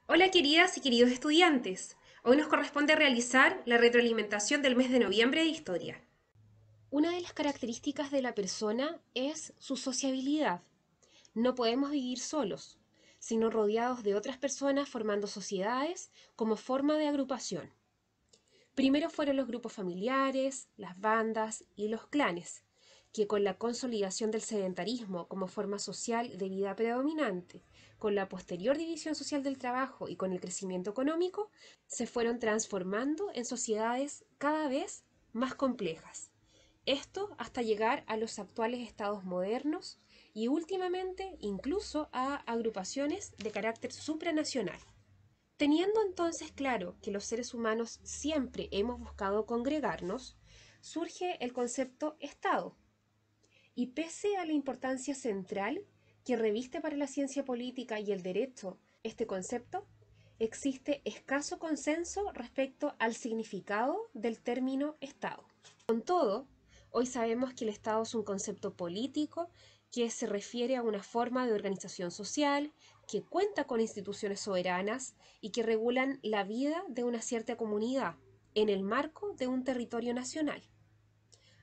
Hola queridas y queridos estudiantes. Hoy nos corresponde realizar la retroalimentación del mes de noviembre de Historia. Una de las características de la persona es su sociabilidad. No podemos vivir solos, sino rodeados de otras personas formando sociedades como forma de agrupación. Primero fueron los grupos familiares, las bandas y los clanes, que con la consolidación del sedentarismo como forma social de vida predominante, con la posterior división social del trabajo y con el crecimiento económico, se fueron transformando en sociedades cada vez más complejas. Esto hasta llegar a los actuales estados modernos y últimamente incluso a agrupaciones de carácter supranacional. Teniendo entonces claro que los seres humanos siempre hemos buscado congregarnos, surge el concepto Estado. Y pese a la importancia central que reviste para la ciencia política y el derecho este concepto, existe escaso consenso respecto al significado del término Estado. Con todo, hoy sabemos que el Estado es un concepto político que se refiere a una forma de organización social que cuenta con instituciones soberanas y que regulan la vida de una cierta comunidad en el marco de un territorio nacional.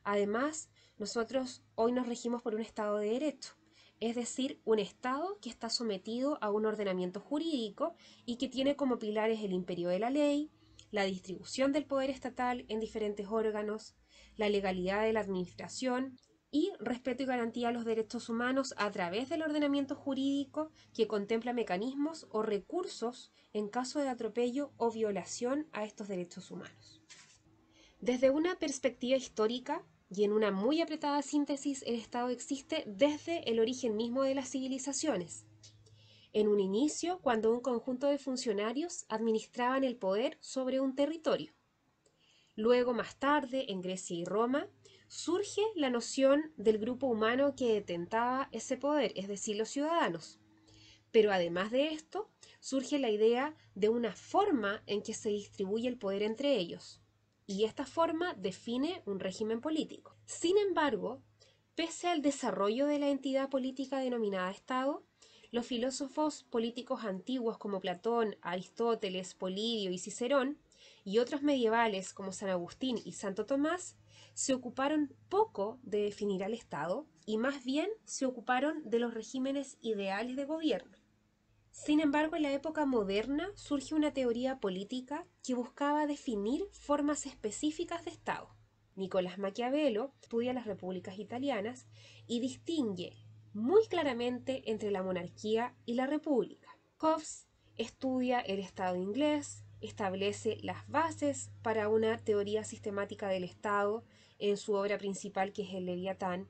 Además, nosotros hoy nos regimos por un Estado de Derecho, es decir, un Estado que está sometido a un ordenamiento jurídico y que tiene como pilares el imperio de la ley, la distribución del poder estatal en diferentes órganos, la legalidad de la administración y respeto y garantía a los derechos humanos a través del ordenamiento jurídico que contempla mecanismos o recursos en caso de atropello o violación a estos derechos humanos. Desde una perspectiva histórica y en una muy apretada síntesis, el Estado existe desde el origen mismo de las civilizaciones. En un inicio, cuando un conjunto de funcionarios administraban el poder sobre un territorio. Luego, más tarde, en Grecia y Roma, surge la noción del grupo humano que detentaba ese poder, es decir, los ciudadanos. Pero además de esto, surge la idea de una forma en que se distribuye el poder entre ellos. Y esta forma define un régimen político. Sin embargo, pese al desarrollo de la entidad política denominada Estado, los filósofos políticos antiguos como Platón, Aristóteles, Polidio y Cicerón, y otros medievales como San Agustín y Santo Tomás, se ocuparon poco de definir al Estado y más bien se ocuparon de los regímenes ideales de gobierno. Sin embargo, en la época moderna surge una teoría política que buscaba definir formas específicas de Estado. Nicolás Maquiavelo estudia las repúblicas italianas y distingue muy claramente entre la monarquía y la república. Hobbes estudia el Estado inglés, establece las bases para una teoría sistemática del Estado en su obra principal que es el Leviatán,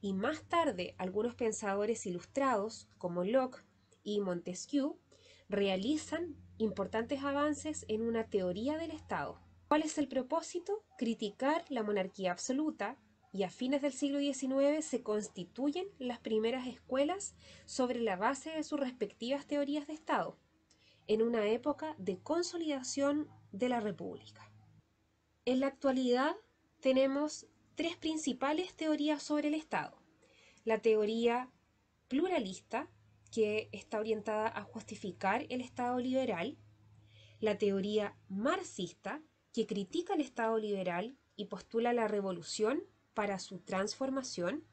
y más tarde algunos pensadores ilustrados como Locke y Montesquieu realizan importantes avances en una teoría del Estado. ¿Cuál es el propósito? Criticar la monarquía absoluta, y a fines del siglo XIX se constituyen las primeras escuelas sobre la base de sus respectivas teorías de Estado, en una época de consolidación de la República. En la actualidad tenemos tres principales teorías sobre el Estado. La teoría pluralista, que está orientada a justificar el Estado liberal, la teoría marxista, que critica el Estado liberal y postula la revolución para su transformación,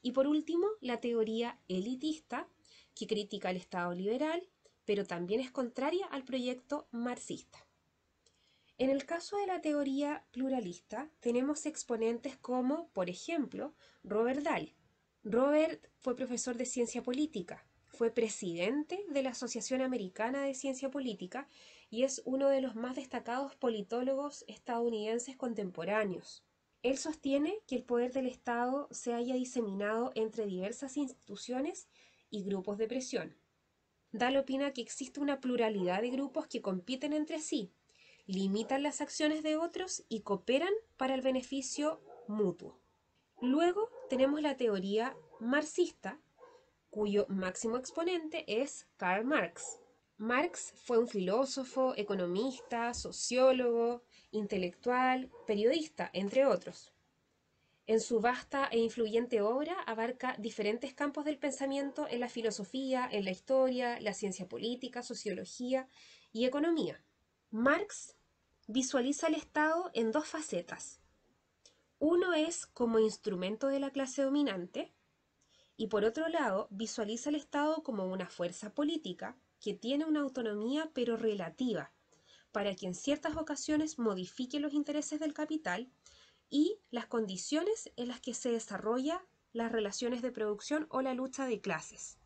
y por último, la teoría elitista, que critica el Estado liberal, pero también es contraria al proyecto marxista. En el caso de la teoría pluralista, tenemos exponentes como, por ejemplo, Robert Dahl. Robert fue profesor de ciencia política, fue presidente de la Asociación Americana de Ciencia Política y es uno de los más destacados politólogos estadounidenses contemporáneos. Él sostiene que el poder del Estado se haya diseminado entre diversas instituciones y grupos de presión. Dahl opina que existe una pluralidad de grupos que compiten entre sí, limitan las acciones de otros y cooperan para el beneficio mutuo. Luego tenemos la teoría marxista, cuyo máximo exponente es Karl Marx. Marx fue un filósofo, economista, sociólogo, intelectual, periodista, entre otros. En su vasta e influyente obra abarca diferentes campos del pensamiento en la filosofía, en la historia, la ciencia política, sociología y economía. Marx visualiza el Estado en dos facetas. Uno es como instrumento de la clase dominante y por otro lado visualiza el Estado como una fuerza política que tiene una autonomía pero relativa, para que en ciertas ocasiones modifique los intereses del capital y las condiciones en las que se desarrolla las relaciones de producción o la lucha de clases.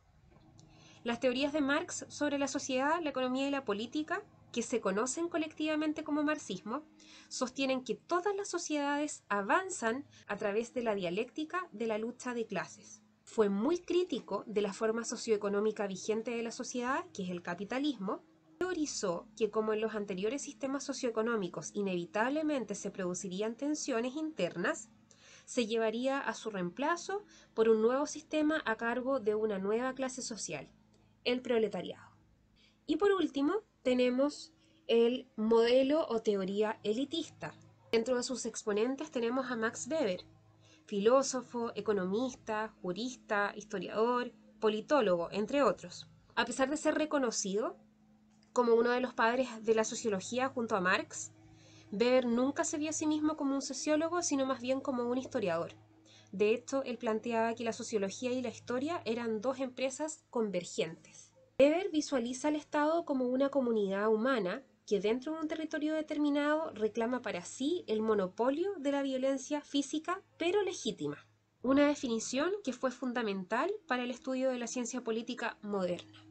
Las teorías de Marx sobre la sociedad, la economía y la política, que se conocen colectivamente como marxismo, sostienen que todas las sociedades avanzan a través de la dialéctica de la lucha de clases. Fue muy crítico de la forma socioeconómica vigente de la sociedad, que es el capitalismo. Teorizó que como en los anteriores sistemas socioeconómicos inevitablemente se producirían tensiones internas, se llevaría a su reemplazo por un nuevo sistema a cargo de una nueva clase social, el proletariado. Y por último, tenemos el modelo o teoría elitista. Dentro de sus exponentes tenemos a Max Weber, filósofo, economista, jurista, historiador, politólogo, entre otros. A pesar de ser reconocido como uno de los padres de la sociología junto a Marx, Weber nunca se vio a sí mismo como un sociólogo, sino más bien como un historiador. De hecho, él planteaba que la sociología y la historia eran dos empresas convergentes. Weber visualiza al Estado como una comunidad humana que dentro de un territorio determinado reclama para sí el monopolio de la violencia física, pero legítima. Una definición que fue fundamental para el estudio de la ciencia política moderna.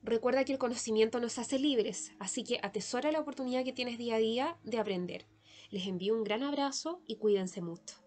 Recuerda que el conocimiento nos hace libres, así que atesora la oportunidad que tienes día a día de aprender. Les envío un gran abrazo y cuídense mucho.